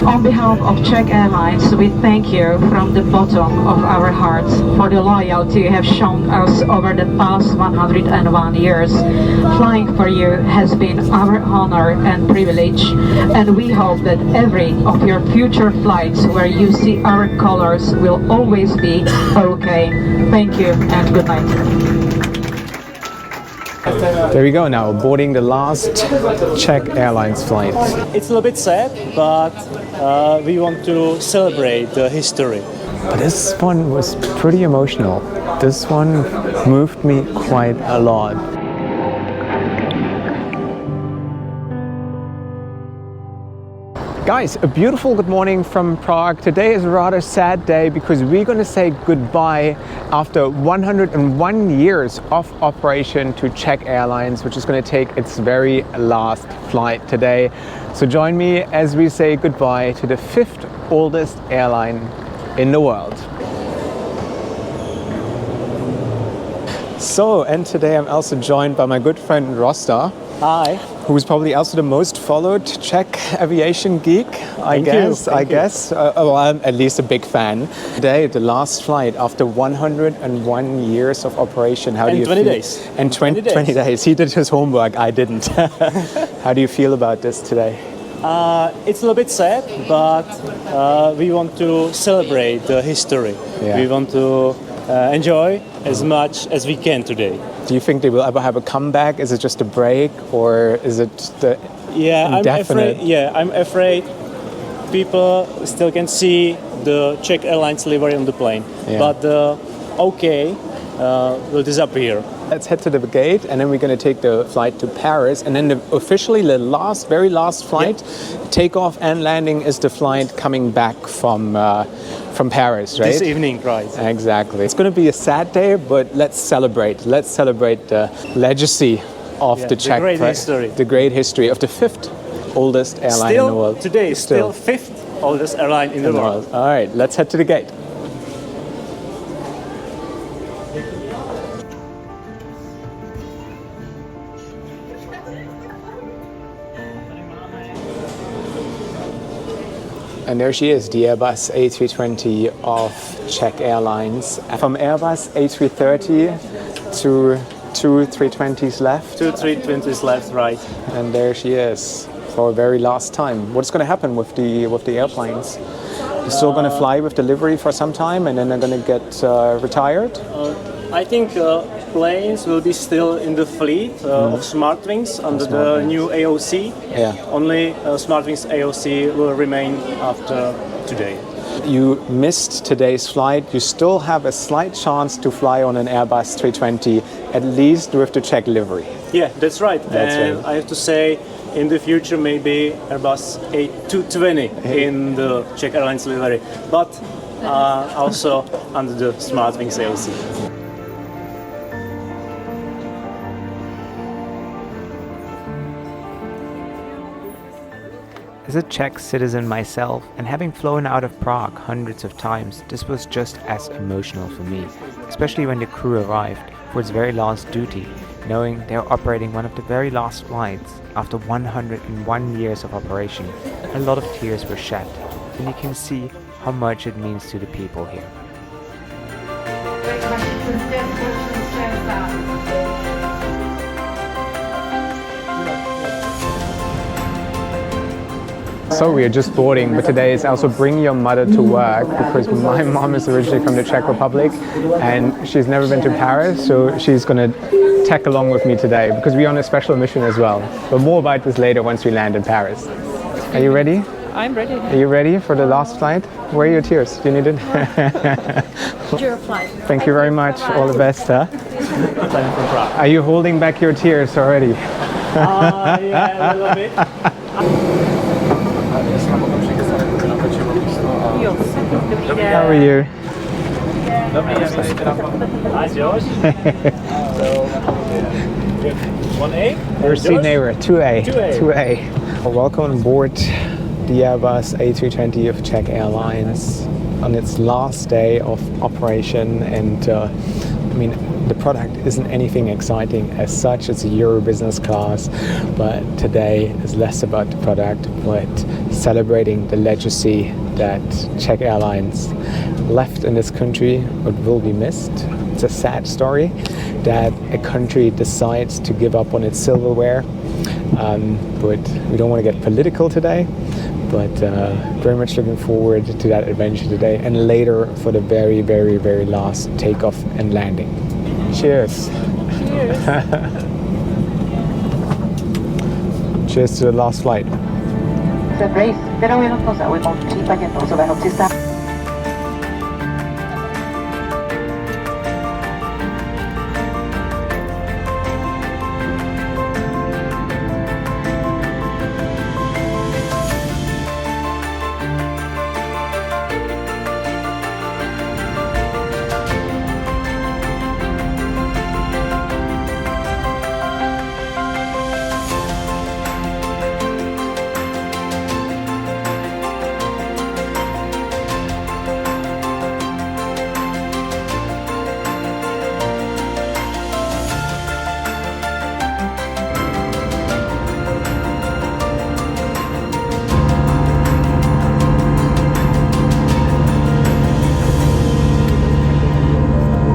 On behalf of CZECH Airlines, we thank you from the bottom of our hearts for the loyalty you have shown us over the past 101 years. Flying for you has been our honor and privilege, and we hope that every of your future flights where you see our colors will always be okay. Thank you and good night. There we go now, boarding the last CZECH Airlines flight. It's a little bit sad, but we want to celebrate the history. But this one was pretty emotional. This one moved me quite a lot. Guys, a beautiful good morning from Prague. Today is a rather sad day because we're going to say goodbye after 101 years of operation to CZECH Airlines, which is going to take its very last flight today. So join me as we say goodbye to the fifth oldest airline in the world. So, and today I'm also joined by my good friend Rosta. Hi. Who is probably also the most followed Czech aviation geek, I guess. Well, I'm at least a big fan. Today, the last flight after 101 years of operation. How do you 20 feel? days. And 20 days. He did his homework, I didn't. How do you feel about this today? It's a little bit sad, but we want to celebrate the history. Yeah. We want to enjoy as much as we can today. Do you think they will ever have a comeback? Is it just a break, or is it the indefinite? I'm afraid people still can see the CZECH Airlines livery on the plane, but the OK will disappear. Let's head to the gate, and then we're going to take the flight to Paris, and then officially the very last flight, takeoff and landing, is the flight coming back from Paris, right? This evening, right? Exactly. It's going to be a sad day, but let's celebrate. Let's celebrate the legacy of the Czech, the great history of the fifth oldest airline in the world. Today, still fifth oldest airline in the world. All right, let's head to the gate. And there she is, the Airbus A320 of CZECH Airlines. From Airbus A330 to two 320s left. Two 320s left, right. And there she is for a very last time. What's going to happen with the airplanes? They're still going to fly with delivery for some time, and then they're going to get retired? I think planes will be still in the fleet of SmartWings under the new AOC. Yeah. Only SmartWings AOC will remain after today. You missed today's flight. You still have a slight chance to fly on an Airbus 320, at least with the CZECH livery. Yeah, that's right. And I have to say, in the future, maybe Airbus A220 in the CZECH Airlines livery, but also under the SmartWings AOC. As a Czech citizen myself, and having flown out of Prague hundreds of times, this was just as emotional for me, especially when the crew arrived for its very last duty, knowing they were operating one of the very last flights after 101 years of operation. A lot of tears were shed, and you can see how much it means to the people here. So we are just boarding, but today is also Bring Your Mother to Work, because my mom is originally from the Czech Republic and she's never been to Paris, so she's going to tag along with me today because we're on a special mission as well. But more about this later once we land in Paris. Are you ready? I'm ready. Are you ready for the last flight? Where are your tears? Do you need it? Your flight. Thank you very much. All the best. Huh? Are you holding back your tears already? Yeah, a little bit. How are you? Nice, yours. 1A? Your seat neighbor, 2A. Welcome on board the Airbus A320 of CZECH Airlines on its last day of operation, and I mean, the product isn't anything exciting as such. It's a Euro business class, but today is less about the product, but celebrating the legacy that Czech Airlines left in this country. It will be missed. It's a sad story that a country decides to give up on its silverware, but we don't want to get political today. But very much looking forward to that adventure today and later for the very, very, very last takeoff and landing. Cheers. Cheers. Cheers to the last flight. Kterou jednotnou zaujmout v případě nouzového přistání.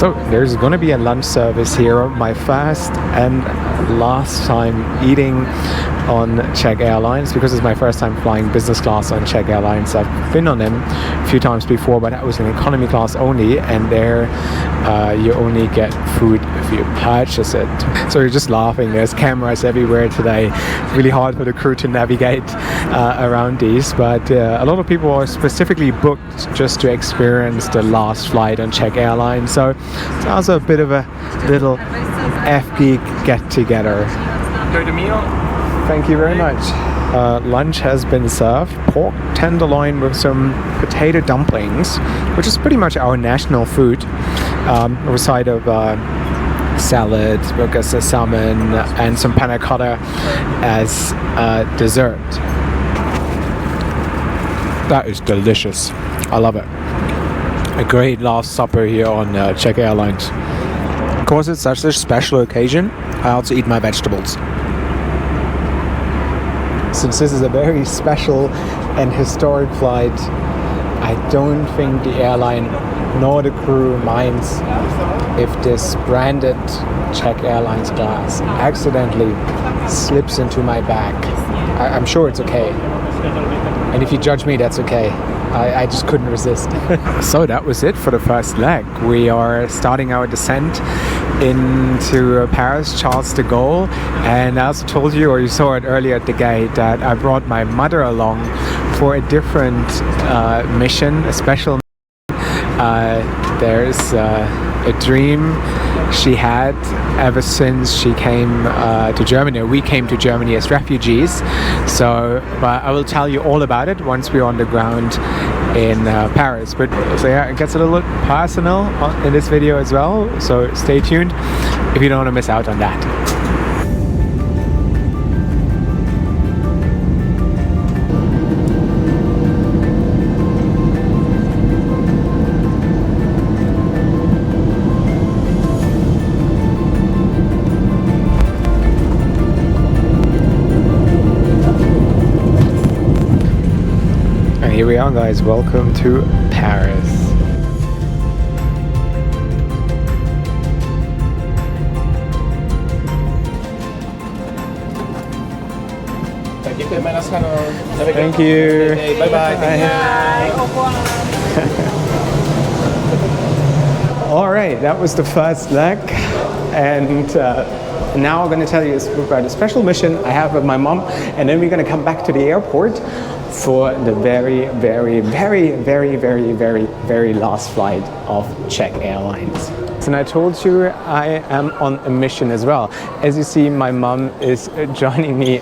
So there's going to be a lunch service here. My first and last time eating on Czech Airlines, because it's my first time flying business class on Czech Airlines. I've been on them a few times before, but that was in economy class only, and there you only get food if you purchase it. So you're just laughing. There's cameras everywhere today. It's really hard for the crew to navigate around these, but a lot of people are specifically booked just to experience the last flight on Czech Airlines. So it's also a bit of a little FP get-together. Enjoy the meal. Thank you very much. Lunch has been served. Pork tenderloin with some potato dumplings, which is pretty much our national food. With a side of salad, because of salmon, and some panna cotta as dessert. That is delicious. I love it. A great last supper here on Czech Airlines. Of course, it's such a special occasion. I also eat my vegetables. Since this is a very special and historic flight, I don't think the airline nor the crew minds if this branded Czech Airlines glass accidentally slips into my bag. I'm sure it's okay. And if you judge me, that's okay. I just couldn't resist. So that was it for the first leg. We are starting our descent into Paris, Charles de Gaulle, and I also told you, or you saw it earlier at the gate, that I brought my mother along for a different mission, a special there's a dream she had ever since she came to Germany. We came to Germany as refugees. So I will tell you all about it once we're on the ground in Paris. But so yeah, it gets a little personal in this video as well. So stay tuned if you don't want to miss out on that. Here we are, guys. Welcome to Paris. Thank you. Bye bye. All right, that was the first leg, and now I'm going to tell you about a special mission I have with my mom, and then we're going to come back to the airport for the very, very, very, very, very, very, very last flight of Czech Airlines. And I told you I am on a mission as well. As you see, my mom is joining me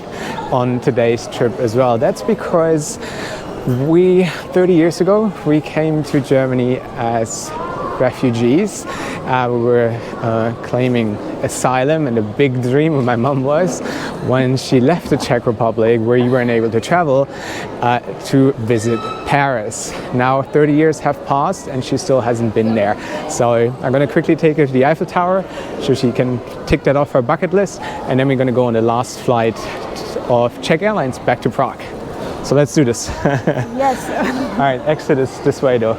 on today's trip as well. That's because 30 years ago, we came to Germany as refugees. We were claiming asylum, and the big dream of my mom was, when she left the Czech Republic, where you weren't able to travel, to visit Paris. Now 30 years have passed and she still hasn't been there. So I'm going to quickly take her to the Eiffel Tower so she can tick that off her bucket list, and then we're going to go on the last flight of Czech Airlines back to Prague. So let's do this. Yes. All right, exit is this way though. All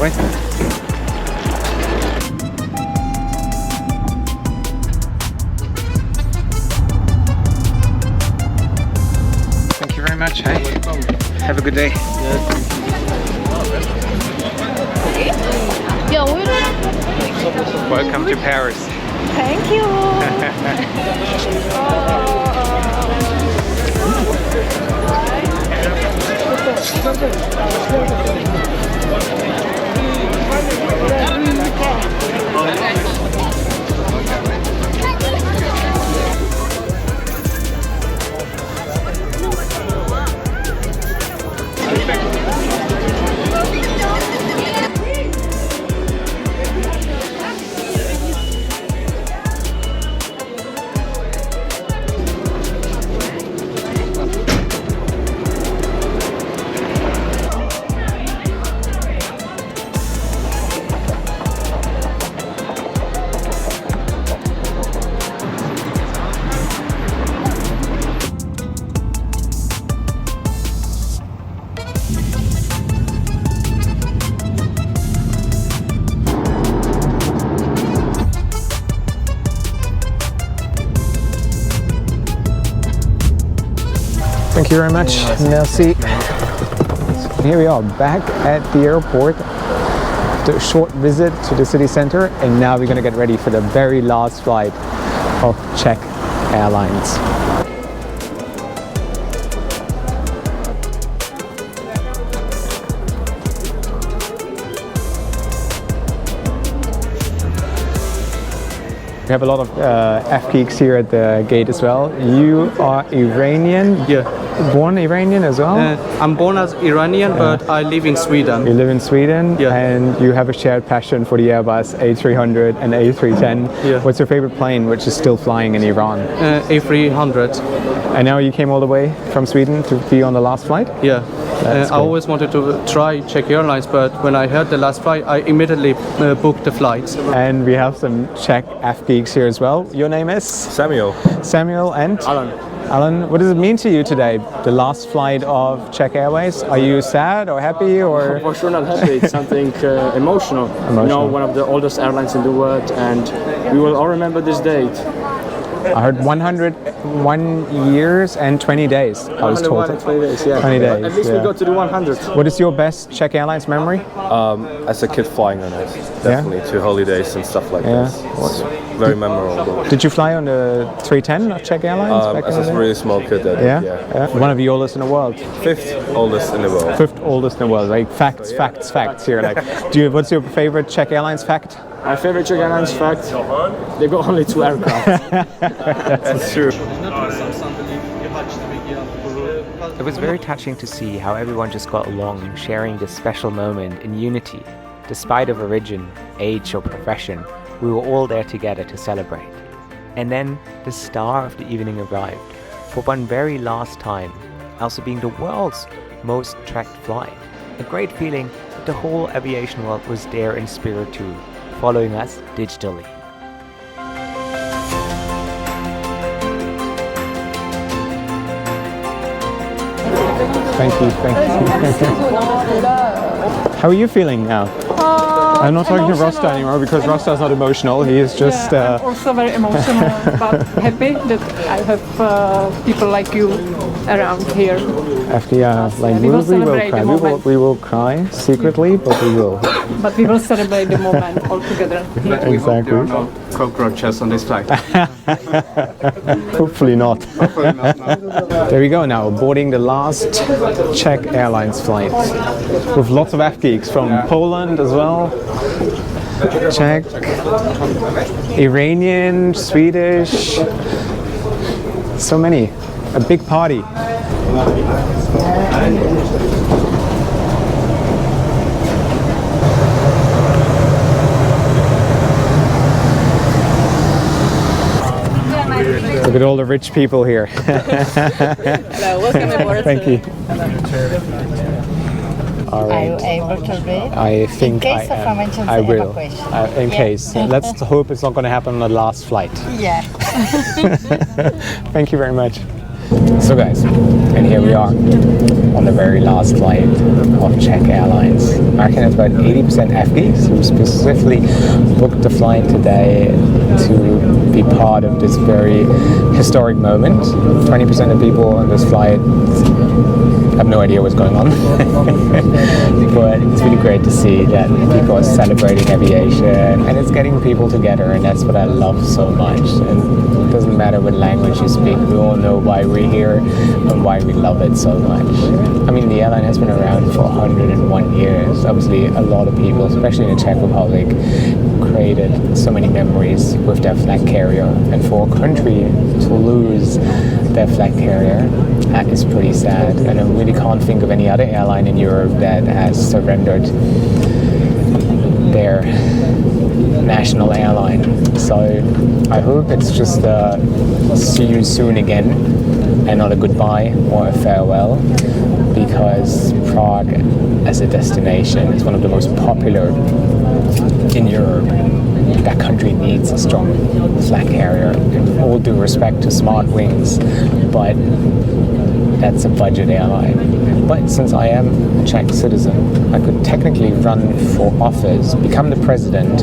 right. Thank you very much. Hey. Have a good day. Welcome to Paris. Thank you. Thank you very much. Merci. Here we are back at the airport. A short visit to the city center, and now we're going to get ready for the very last flight of CZECH Airlines. We have a lot of F-geeks here at the gate as well. You are Iranian? Yeah. Born Iranian as well? I'm born as Iranian, but I live in Sweden. You live in Sweden, Yeah. and you have a shared passion for the Airbus A300 and A310. Yeah. What's your favorite plane which is still flying in Iran? A300. And now you came all the way from Sweden to be on the last flight? Yeah. That's I cool. always wanted to try CZECH Airlines, but when I heard the last flight, I immediately booked the flights. And we have some Czech F-geeks here as well. Your name is? Samuel. Samuel and? Alan. Alan, what does it mean to you today, the last flight of CZECH Airways? Are you sad or happy or? For sure not happy, it's something emotional. You know, one of the oldest airlines in the world, and we will all remember this date. I heard 101 years and 20 days, I was told. 120 days, yeah. 20 days, But at least yeah. we got to the 100. What is your best CZECH Airlines memory? As a kid flying on it, definitely to holidays and stuff like Yeah. this. It's very memorable. Did you fly on the 310 of CZECH Airlines back in As the a day? really small kid, I did, Yeah? yeah. One of the oldest in the world. Fifth oldest in the world. Fifth oldest in the world. Like facts here. Like, what's your favorite CZECH Airlines fact? My favorite CZECH Airlines fact, they got only 2 aircraft. That's true. It was very touching to see how everyone just got along, sharing this special moment in unity. Despite of origin, age or profession, we were all there together to celebrate. And then the star of the evening arrived, for one very last time, also being the world's most tracked flight. A great feeling that the whole aviation world was there in spirit too, following us digitally. Thank you. How are you feeling now? I'm not talking to Rosta anymore because Rosta is not emotional. He is just. I'm also very emotional, but happy that I have people like you around here. FDR, like we will celebrate cry. the moment. We will cry secretly, but we will. But we will celebrate the moment all together. Exactly. Cockroaches on this flight. Hopefully not. There we go now, boarding the last CZECH Airlines flight with lots of F-geeks from Poland as well. Czech, Iranian, Swedish, so many. A big party. Look at all the rich people here. Hello, welcome aboard. Thank you. All Are you right. able to read? I think In case I of am. emergency I will. evacuation. In case. Let's hope it's not going to happen on the last flight. Yeah. Thank you very much. So guys, and here we are on the very last flight of Czech Airlines. Marking at about 80% FGs who specifically booked the flight today to be part of this very historic moment. 20% of people on this flight have no idea what's going on. But it's really great to see that people are celebrating aviation and it's getting people together, and that's what I love so much. And it doesn't matter what language you speak, we all know why we're here and why we love it so much. I mean, the airline has been around for 101 years. Obviously, a lot of people, especially in the Czech Republic, created so many memories with their flag carrier. And for a country to lose their flag carrier, that is pretty sad. And I really can't think of any other airline in Europe that has surrendered their national airline. So I hope it's just see you soon again and not a goodbye or a farewell, because Prague as a destination is one of the most popular in Europe. That country needs a strong flag carrier. In all due respect to Smart Wings, but that's a budget airline. But since I am a Czech citizen, I could technically run for office, become the president,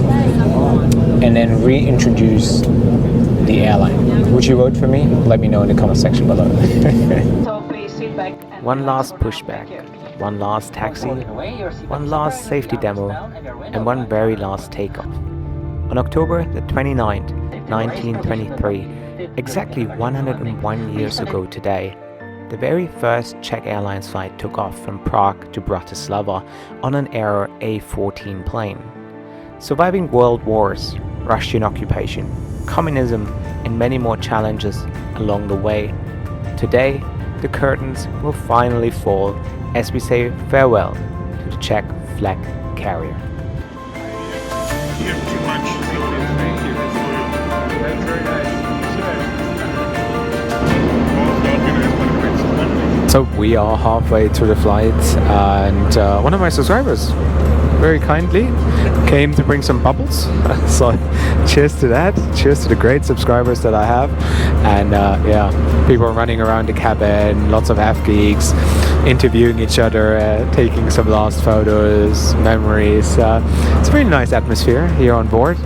and then reintroduce the airline. Would you vote for me? Let me know in the comment section below. One last pushback, one last taxi, one last safety demo, and one very last takeoff. On October the 29th, 1923, exactly 101 years ago today, the very first Czech Airlines flight took off from Prague to Bratislava on an Aero A14 plane. Surviving world wars, Russian occupation, communism, and many more challenges along the way, today the curtains will finally fall as we say farewell to the Czech flag carrier. So we are halfway through the flight, and one of my subscribers very kindly came to bring some bubbles. So cheers to that, cheers to the great subscribers that I have. And yeah, people are running around the cabin, lots of F-geeks interviewing each other, taking some last photos, memories. It's a really nice atmosphere here on board.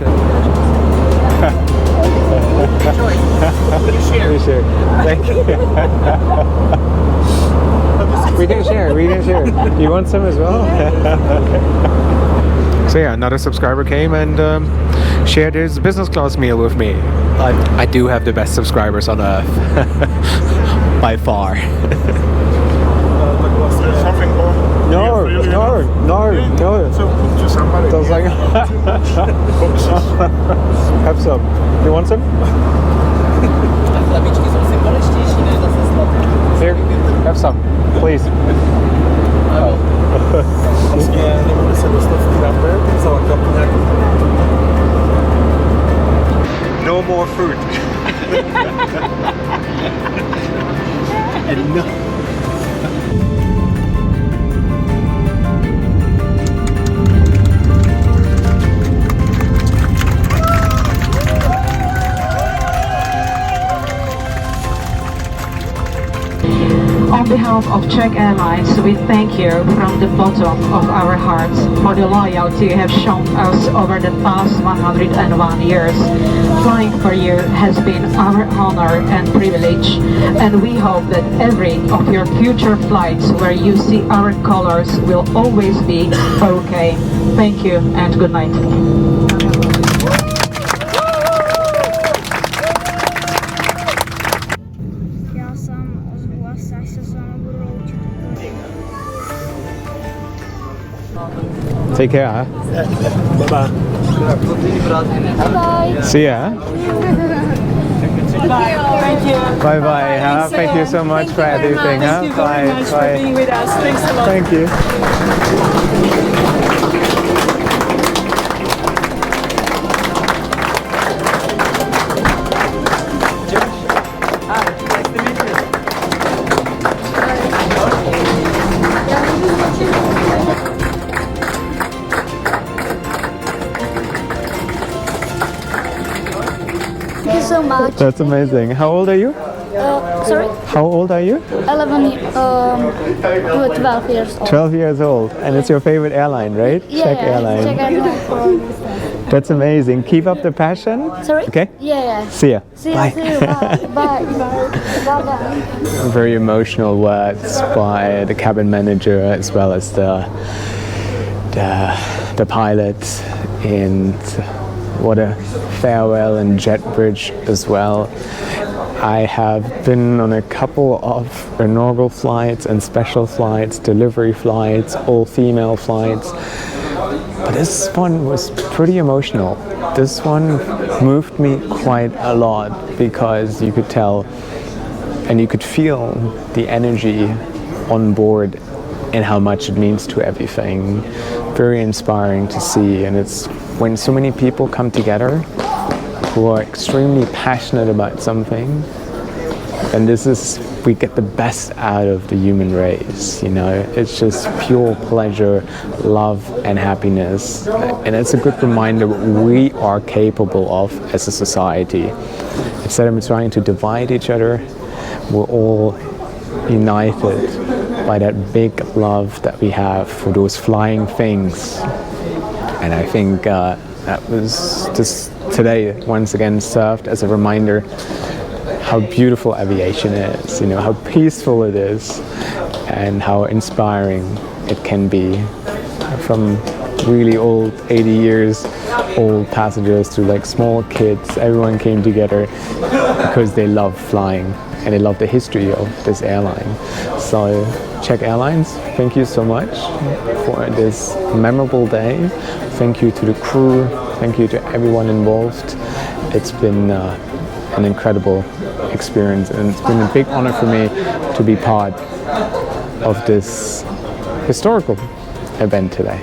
Share. Thank you. We can share. You want some as well? So yeah, another subscriber came and shared his business class meal with me. I do have the best subscribers on earth. By far. No. Sounds like have some. You want some? Here, have some, please. No more fruit. And no. On behalf of Czech Airlines, we thank you from the bottom of our hearts for the loyalty you have shown us over the past 101 years. Flying for you has been our honor and privilege, and we hope that every of your future flights where you see our colors will always be okay. Thank you and good night. Take care, huh? Bye-bye. Bye. See ya. Thank you. Bye bye. Huh? Thank you so much for everything. Huh? Thank you very much for being with us. Thanks a lot. Thank you. Thank you so much. That's amazing. How old are you? Sorry? How old are you? 11 to 12 years old. 12 years old. And it's your favorite airline, right? Yeah, CZECH yeah, Airlines. CZECH Airlines for That's amazing. Keep up the passion. Sorry? Okay? Yeah, yeah. See ya. See you, Bye. see you. Bye. Bye. Bye. Very emotional words by the cabin manager as well as the pilot, and what a farewell and jet bridge as well. I have been on a couple of inaugural flights and special flights, delivery flights, all-female flights, but this one was pretty emotional. This one moved me quite a lot because you could tell and you could feel the energy on board and how much it means to everything. Very inspiring to see, and it's when so many people come together who are extremely passionate about something, and we get the best out of the human race, you know. It's just pure pleasure, love and happiness, and it's a good reminder what we are capable of as a society. Instead of trying to divide each other, we're all united by that big love that we have for those flying things. And I think that was just today once again served as a reminder how beautiful aviation is, you know, how peaceful it is and how inspiring it can be. From really old, 80 years old passengers to like small kids, everyone came together because they love flying and they love the history of this airline. So CZECH Airlines, thank you so much for this memorable day. Thank you to the crew, thank you to everyone involved. It's been an incredible experience, and it's been a big honor for me to be part of this historical event today.